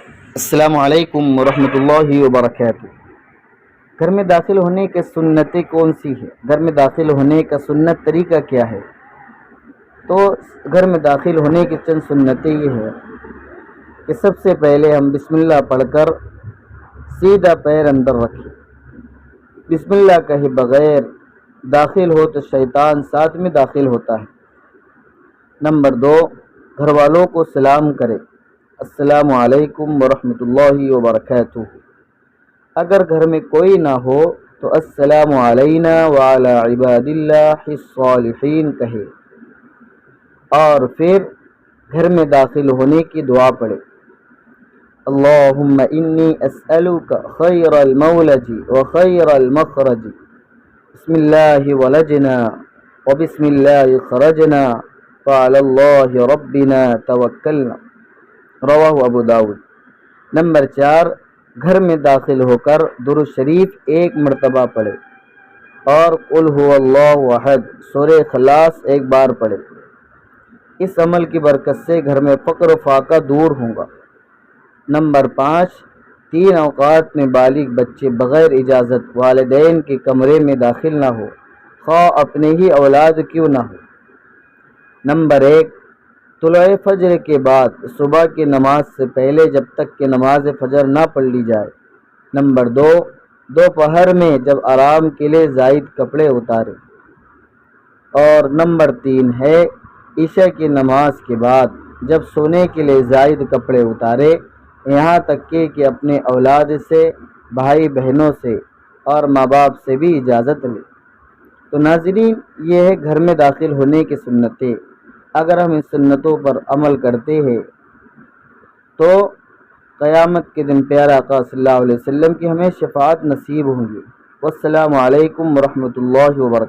السلام علیکم ورحمۃ اللہ وبرکاتہ۔ گھر میں داخل ہونے کی سنتیں کون سی ہے؟ گھر میں داخل ہونے کا سنت طریقہ کیا ہے؟ تو گھر میں داخل ہونے کی چند سنتیں یہ ہے کہ سب سے پہلے ہم بسم اللہ پڑھ کر سیدھا پیر اندر رکھیں۔ بسم اللہ کہے بغیر داخل ہو تو شیطان ساتھ میں داخل ہوتا ہے۔ نمبر 2، گھر والوں کو سلام کرے، السلام علیکم ورحمۃ اللہ وبرکاتہ۔ اگر گھر میں کوئی نہ ہو تو السلام علینا وعلی عباد اللہ الصالحین کہے، اور پھر گھر میں داخل ہونے کی دعا پڑھے، اللہم انی اسألک خیر المولج وخیر المخرج، بسم اللہ ولجنا وبسم اللہ خرجنا وعلی اللہ ربنا توکلنا، رواہ ابو داود۔ نمبر 4، گھر میں داخل ہو کر درود شریف 1 مرتبہ پڑھے اور قل هو اللہ احد سورہ اخلاص 1 بار پڑھے۔ اس عمل کی برکت سے گھر میں فقر و فاقہ دور ہوگا۔ نمبر 5، 3 اوقات میں بالغ بچے بغیر اجازت والدین کے کمرے میں داخل نہ ہو، خواہ اپنے ہی اولاد کیوں نہ ہو۔ نمبر 1، طلوع فجر کے بعد صبح کی نماز سے پہلے جب تک کہ نماز فجر نہ پڑھ لی جائے۔ نمبر 2، دوپہر میں جب آرام کے لیے زائد کپڑے اتارے۔ اور نمبر 3 ہے عشاء کی نماز کے بعد جب سونے کے لیے زائد کپڑے اتارے، یہاں تک کہ اپنے اولاد سے، بھائی بہنوں سے اور ماں باپ سے بھی اجازت لے۔ تو ناظرین، یہ ہے گھر میں داخل ہونے کی سنتیں۔ اگر ہم ان سنتوں پر عمل کرتے ہیں تو قیامت کے دن پیارا آقا صلی اللہ علیہ وسلم کی ہمیں شفاعت نصیب ہوں گی۔ والسلام علیکم ورحمۃ اللہ وبرکاتہ۔